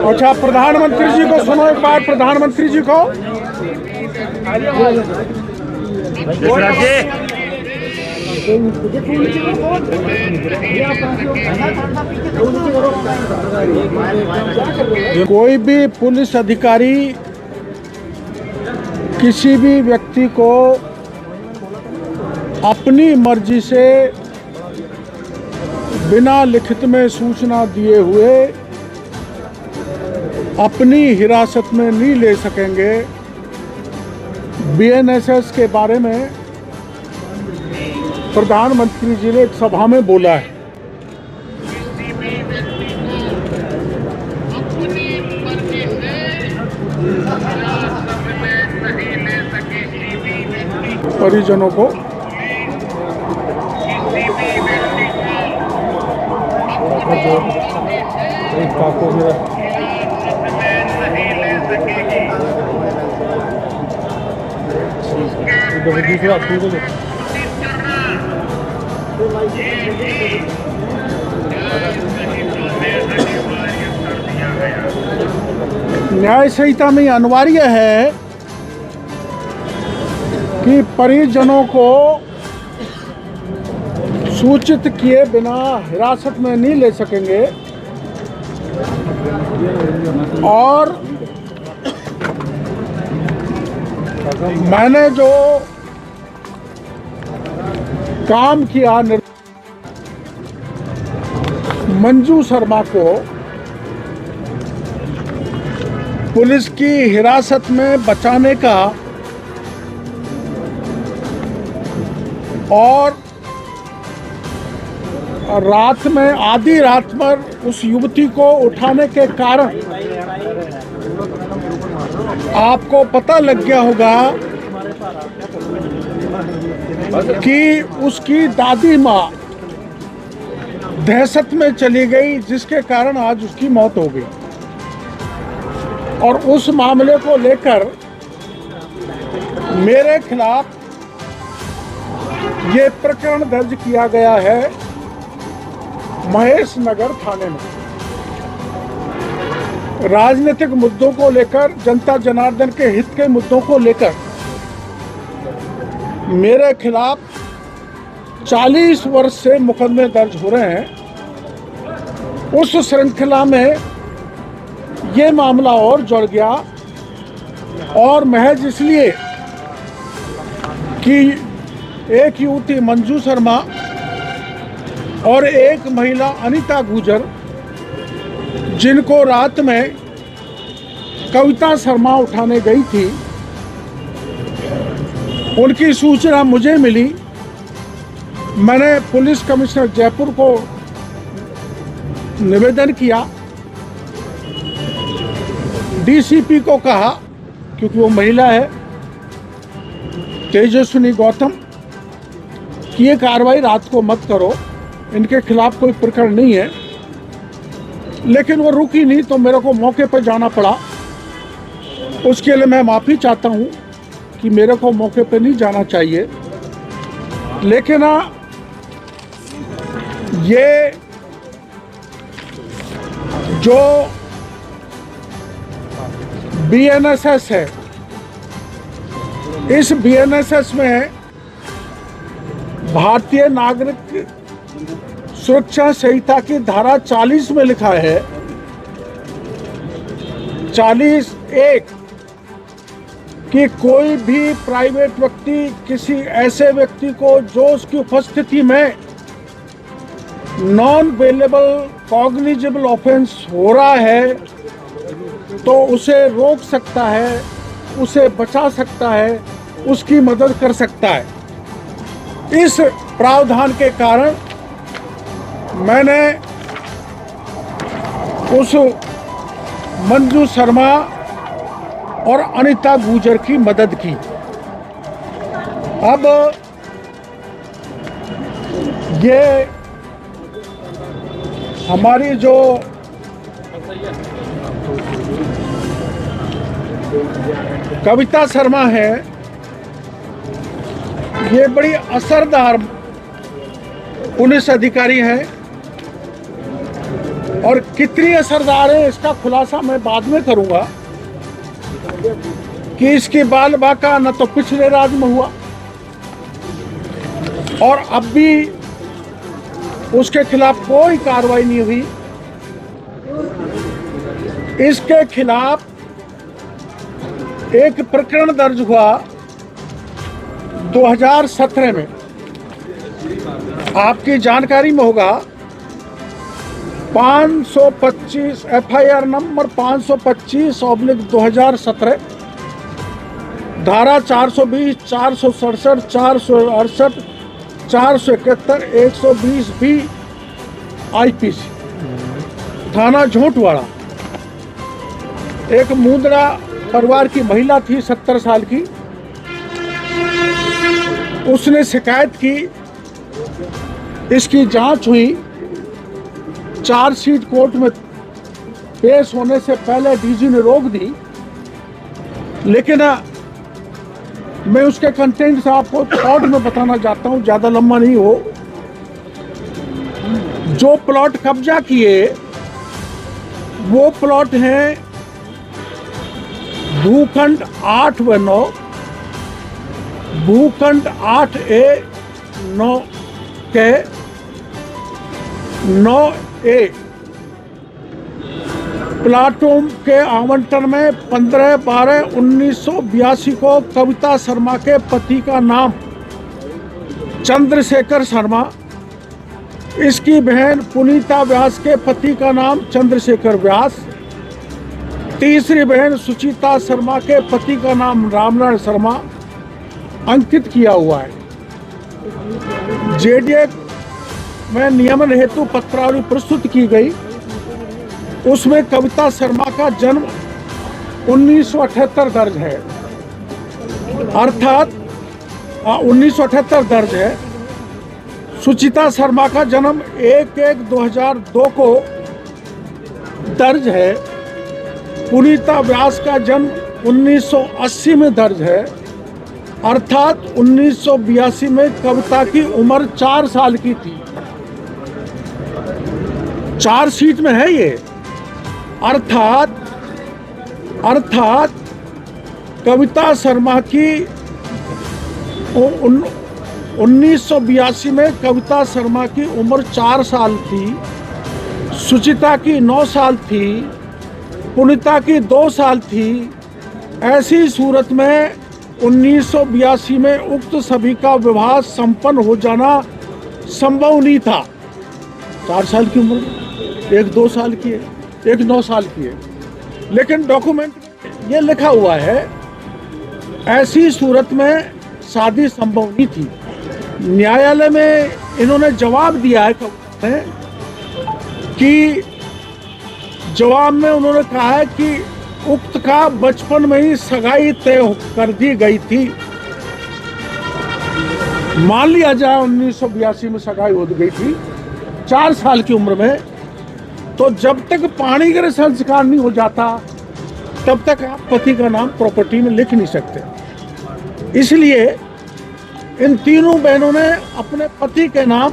अच्छा, प्रधानमंत्री जी को सुनो एक बार। प्रधानमंत्री जी को कोई भी पुलिस अधिकारी किसी भी व्यक्ति को अपनी मर्जी से बिना लिखित में सूचना दिए हुए अपनी हिरासत में नहीं ले सकेंगे। बीएनएसएस के बारे में प्रधानमंत्री जी ने एक सभा में बोला है। परिजनों को न्याय संहिता में अनिवार्य है कि परिजनों को सूचित किए बिना हिरासत में नहीं ले सकेंगे। और मैंने जो काम किया मंजू शर्मा को पुलिस की हिरासत में बचाने का और रात में आधी रात पर उस युवती को उठाने के कारण आपको पता लग गया होगा कि उसकी दादी माँ दहशत में चली गई, जिसके कारण आज उसकी मौत हो गई। और उस मामले को लेकर मेरे खिलाफ ये प्रकरण दर्ज किया गया है महेश नगर थाने में। राजनीतिक मुद्दों को लेकर, जनता जनार्दन के हित के मुद्दों को लेकर मेरे खिलाफ 40 वर्ष से मुकदमे दर्ज हो रहे हैं। उस श्रृंखला में ये मामला और जुड़ गया, और महज इसलिए कि एक युवती मंजू शर्मा और एक महिला अनीता गुजर, जिनको रात में कविता शर्मा उठाने गई थी, उनकी सूचना मुझे मिली। मैंने पुलिस कमिश्नर जयपुर को निवेदन किया, डीसीपी को कहा, क्योंकि वो महिला है, तेजस्विनी गौतम, कि ये कार्रवाई रात को मत करो, इनके खिलाफ कोई प्रकरण नहीं है। लेकिन वो रुकी नहीं, तो मेरे को मौके पर जाना पड़ा। उसके लिए मैं माफ़ी चाहता हूँ कि मेरे को मौके पर नहीं जाना चाहिए। लेकिन ये जो बीएनएसएस है, इस बीएनएसएस में भारतीय नागरिक सुरक्षा संहिता की धारा 40 में लिखा है, 40(1) कि कोई भी प्राइवेट व्यक्ति किसी ऐसे व्यक्ति को जो उसकी उपस्थिति में नॉन बेलेबल कॉग्निजेबल ऑफेंस हो रहा है, तो उसे रोक सकता है, उसे बचा सकता है, उसकी मदद कर सकता है। इस प्रावधान के कारण मैंने उस मंजू शर्मा और अनीता गुजर की मदद की। अब ये हमारी जो कविता शर्मा है, ये बड़ी असरदार पुलिस अधिकारी है। और कितनी असरदार है इसका खुलासा मैं बाद में करूंगा कि इसकी बाल बाका न तो पिछले राज में हुआ और अब भी उसके खिलाफ कोई कार्रवाई नहीं हुई। इसके खिलाफ एक प्रकरण दर्ज हुआ 2017 में, आपकी जानकारी में होगा, 525 FIR नंबर 525/2017, धारा 420, 467, 468, 471, 120B IPC, थाना झोटवाड़ा। एक मुंद्रा परिवार की महिला थी 70 साल की, उसने शिकायत की, इसकी जांच हुई, चार्जशीट कोर्ट में पेश होने से पहले डीजी ने रोक दी। लेकिन मैं उसके कंटेंट से आपको शॉर्ट में बताना चाहता हूं, ज्यादा लंबा नहीं हो। जो प्लॉट कब्जा किए वो प्लॉट हैं भूखंड 8 व 9, भूखंड 8A 9 के 9A प्लाटों के आवंटन में 15/12/1982 को कविता शर्मा के पति का नाम चंद्रशेखर शर्मा, इसकी बहन पुनीता व्यास के पति का नाम चंद्रशेखर व्यास, तीसरी बहन सुचिता शर्मा के पति का नाम रामनारायण शर्मा अंकित किया हुआ है। जेडीए में नियमन हेतु पत्रावली प्रस्तुत की गई, उसमें कविता शर्मा का जन्म 1978 दर्ज है, अर्थात 1978 दर्ज है। सुचिता शर्मा का जन्म 1/1/2002 को दर्ज है। पुनीता व्यास का जन्म 1980 में दर्ज है, अर्थात 1982 में कविता की उम्र 4 साल की थी। चार्जशीट में है ये। अर्थात कविता शर्मा की 1982 में कविता शर्मा की उम्र 4 साल थी, सुचिता की 9 साल थी, पुनीता की 2 साल थी। ऐसी सूरत में 1982 में उक्त सभी का विवाह संपन्न हो जाना संभव नहीं था। 4 साल की उम्र, एक 2 साल की है, एक 9 साल की है। लेकिन डॉक्यूमेंट में ये लिखा हुआ है ऐसी सूरत में शादी संभव नहीं थी। न्यायालय में इन्होंने जवाब दिया है कि जवाब में उन्होंने कहा है कि उक्त का बचपन में ही सगाई तय कर दी गई थी। मान लिया जाए 1982 में सगाई हो गई थी 4 साल की उम्र में, तो जब तक पाणिग्रह संस्कार नहीं हो जाता तब तक आप पति का नाम प्रॉपर्टी में लिख नहीं सकते। इसलिए इन तीनों बहनों ने अपने पति के नाम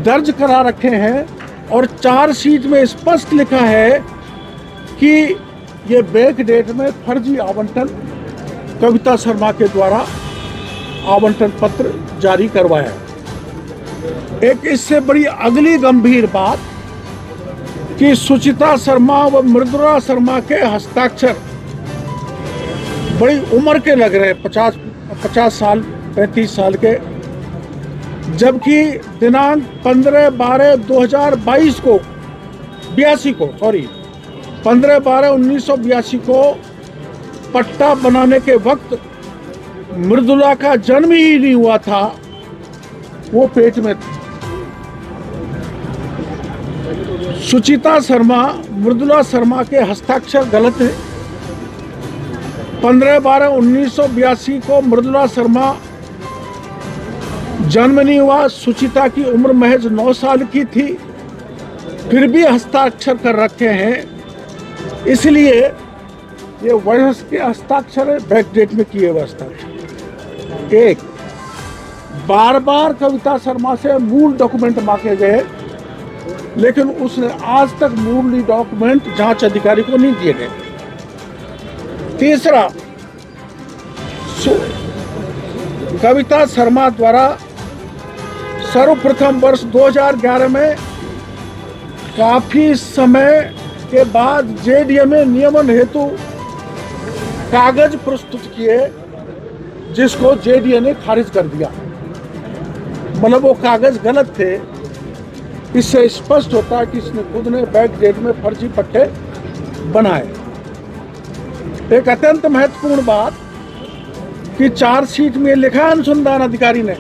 दर्ज करा रखे हैं और चार्जशीट में स्पष्ट लिखा है कि ये बैक डेट में फर्जी आवंटन कविता शर्मा के द्वारा आवंटन पत्र जारी करवाया। एक इससे बड़ी अगली गंभीर बात कि सुचिता शर्मा व मृदुला शर्मा के हस्ताक्षर बड़ी उम्र के लग रहे, 50 साल 35 साल के, जबकि दिनांक 15/12/2022 को 15/12/1982 को पट्टा बनाने के वक्त मृदुला का जन्म ही नहीं हुआ था, वो पेट में थी। सुचिता शर्मा मृदुला शर्मा के हस्ताक्षर गलत है। 15/12/1982 को मृदुला शर्मा जन्म नहीं हुआ, सुचिता की उम्र महज 9 साल की थी, फिर भी हस्ताक्षर कर रखे हैं। इसलिए ये वयस्क के हस्ताक्षर है, बैकडेट में किए हुए हस्ताक्षर। एक, बार बार कविता शर्मा से मूल डॉक्यूमेंट मांगे गए, लेकिन उसने आज तक मूल डॉक्यूमेंट जांच अधिकारी को नहीं दिए गए। तीसरा, कविता शर्मा द्वारा सर्वप्रथम वर्ष 2011 में काफी समय के बाद जेडीए नियमन हेतु कागज प्रस्तुत किए, जिसको जेडीए ने खारिज कर दिया। मतलब वो कागज गलत थे। इससे स्पष्ट होता है कि इसने खुद ने बैक डेट में फर्जी पट्टे बनाए। एक अत्यंत महत्वपूर्ण बात कि चार्जशीट में लिखा अनुसंधान अधिकारी ने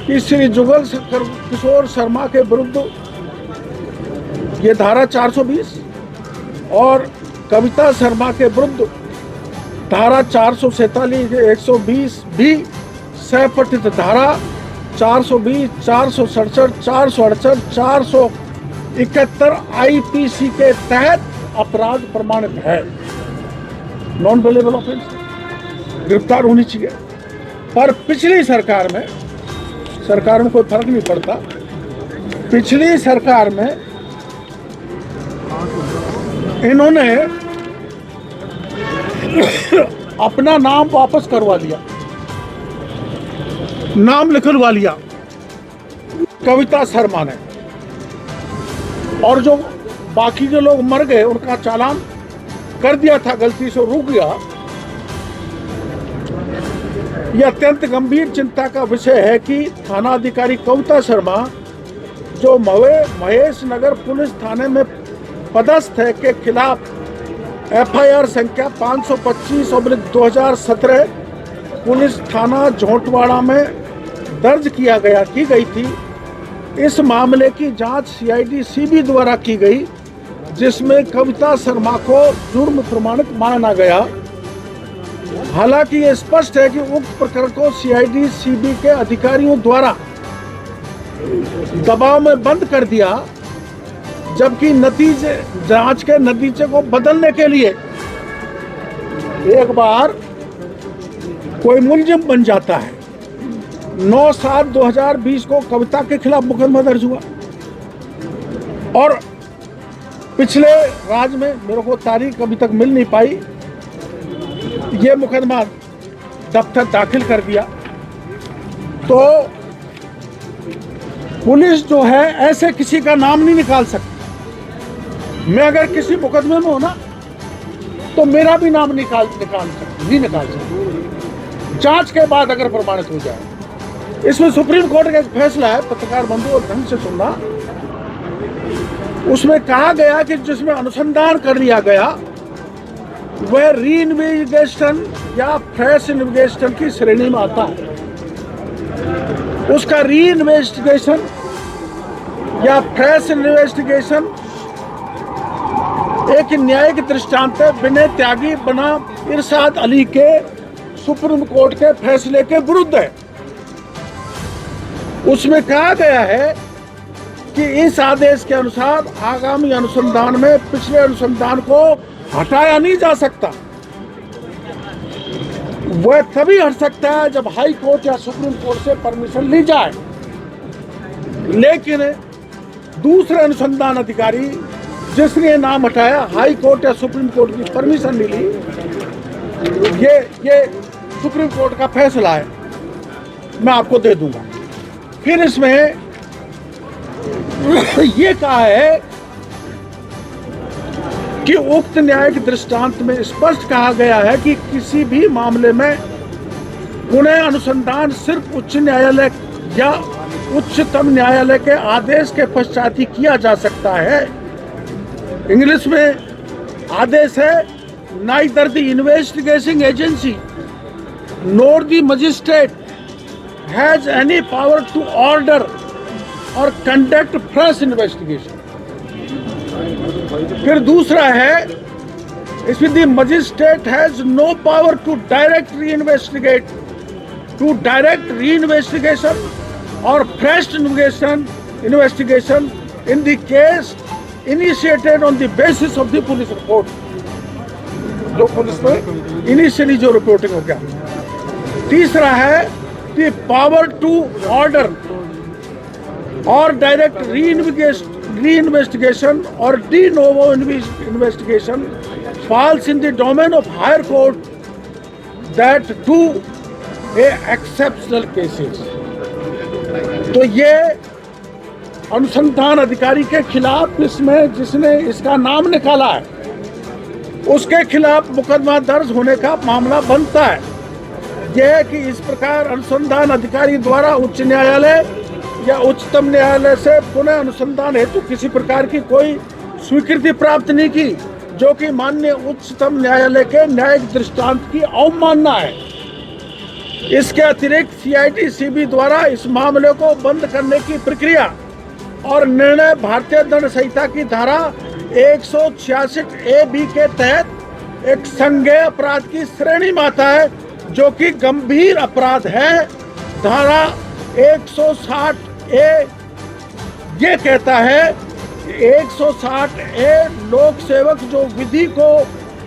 कि श्री जुगल किशोर शर्मा के विरुद्ध ये धारा 420 और कविता शर्मा के विरुद्ध धारा 447 120 भी सपठित धारा 420, 467, 468, 471 आईपीसी के तहत अपराध प्रमाणित है। नॉन बेलेबल ऑफेंस, गिरफ्तार होनी चाहिए। पर पिछली सरकार में कोई फर्क नहीं पड़ता। पिछली सरकार में इन्होंने अपना नाम वापस करवा लिया, नाम लिखवा लिया कविता शर्मा ने, और जो बाकी के लोग मर गए उनका चालान कर दिया था, गलती से रुक गया। यह अत्यंत गंभीर चिंता का विषय है कि थाना अधिकारी कविता शर्मा, जो महेश नगर पुलिस थाने में पदस्थ है, के खिलाफ एफआईआर संख्या 525/2017 पुलिस थाना झोंटवाड़ा में दर्ज की गई थी। इस मामले की जांच सीआईडी सीबी द्वारा की गई, जिसमें कविता शर्मा को जुर्म प्रमाणित माना गया। हालांकि ये स्पष्ट है कि उक्त प्रकरण को सीआईडी सीबी के अधिकारियों द्वारा दबाव में बंद कर दिया, जबकि जांच के नतीजे को बदलने के लिए एक बार कोई मुलजिम बन जाता है। 9/7/2020 को कविता के खिलाफ मुकदमा दर्ज हुआ और पिछले राज्य में, मेरे को तारीख अभी तक मिल नहीं पाई, ये मुकदमा दफ्तर दाखिल कर दिया। तो पुलिस जो है ऐसे किसी का नाम नहीं निकाल सकती। मैं अगर किसी मुकदमे में हूं ना, तो मेरा भी नाम नहीं निकाल सकती, जांच के बाद अगर प्रमाणित हो जाए। इसमें सुप्रीम कोर्ट का एक फैसला है, पत्रकार बंधु और ढंग से सुनना। उसमें कहा गया कि जिसमें अनुसंधान कर लिया गया वह री इन्वेस्टिगेशन या फ्रेश इन्वेस्टिगेशन की श्रेणी में आता है। उसका री इन्वेस्टिगेशन या फ्रेश इन्वेस्टिगेशन एक न्यायिक दृष्टांत है विनय त्यागी बना इरशाद अली के सुप्रीम कोर्ट के फैसले के विरुद्ध है। उसमें कहा गया है कि इस आदेश के अनुसार आगामी अनुसंधान में पिछले अनुसंधान को हटाया नहीं जा सकता। वह तभी हट सकता है जब हाई कोर्ट या सुप्रीम कोर्ट से परमिशन ली जाए। लेकिन दूसरे अनुसंधान अधिकारी जिसने नाम हटाया, हाई कोर्ट या सुप्रीम कोर्ट की परमिशन नहीं ली। ये सुप्रीम कोर्ट का फैसला है, मैं आपको दे दूंगा। फिर इसमें ये कहा है कि उक्त न्यायिक दृष्टांत में स्पष्ट कहा गया है कि किसी भी मामले में पुनः अनुसंधान सिर्फ उच्च न्यायालय या उच्चतम न्यायालय के आदेश के पश्चात ही किया जा सकता है। इंग्लिश में आदेश है, neither the investigating agency nor the magistrate has any power to order और कंडक्ट फ्रेश इन्वेस्टिगेशन। फिर दूसरा है, इसमें the magistrate has no power to direct re investigation और fresh investigation in the case initiated on the basis of the police report. जो police में initially जो reporting हो गया। तीसरा है द पावर टू ऑर्डर और डायरेक्ट री री इन्वेस्टिगेशन और de novo investigation falls in the domain of higher court, that too a exceptional cases। तो ये अनुसंधान अधिकारी के खिलाफ इसमें जिसने इसका नाम निकाला है उसके खिलाफ मुकदमा दर्ज होने का मामला बनता है। यह कि इस प्रकार अनुसंधान अधिकारी द्वारा उच्च न्यायालय या उच्चतम न्यायालय से पुनः अनुसंधान हेतु किसी प्रकार की कोई स्वीकृति प्राप्त नहीं की, जो कि माननीय उच्चतम न्यायालय के न्यायिक दृष्टांत की अवमानना है। इसके अतिरिक्त सीआईडी सीबी द्वारा इस मामले को बंद करने की प्रक्रिया और निर्णय भारतीय दंड संहिता की धारा 166A बी के तहत एक संज्ञेय अपराध की श्रेणी में आता है, जो कि गंभीर अपराध है। धारा 160A ये कहता है 160A लोक सेवक जो विधि को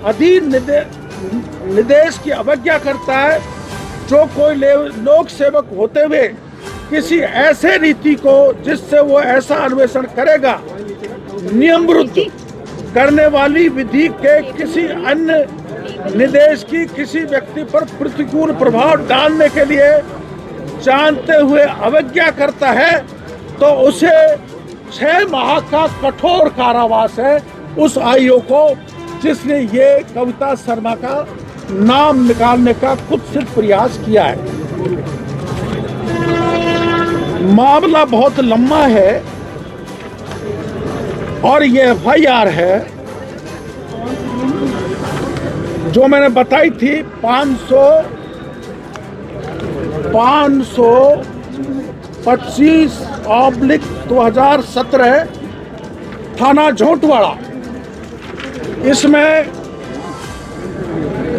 अधीन निर्देश की अवज्ञा करता है, जो कोई लोक सेवक होते हुए किसी ऐसे रीति को जिससे वो ऐसा अन्वेषण करेगा नियम विरुद्ध करने वाली विधि के किसी अन्य निर्देश की किसी व्यक्ति पर प्रतिकूल प्रभाव डालने के लिए जानते हुए अवज्ञा करता है, तो उसे 6 माह का कठोर कारावास है उस आयु को जिसने ये कविता शर्मा का नाम निकालने का कुत्सित प्रयास किया है। मामला बहुत लंबा है और ये FIR है जो मैंने बताई थी 525/2017 थाना झोटवाड़ा। इसमें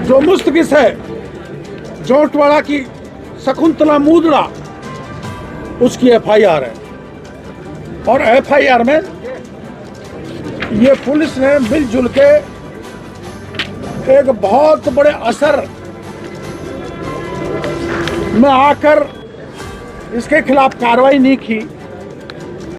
जो मुस्तकिस है झोटवाड़ा की शकुंतला मूदड़ा, उसकी FIR है और FIR में ये पुलिस ने मिलजुल के एक बहुत बड़े असर में आकर इसके खिलाफ कार्रवाई नहीं की।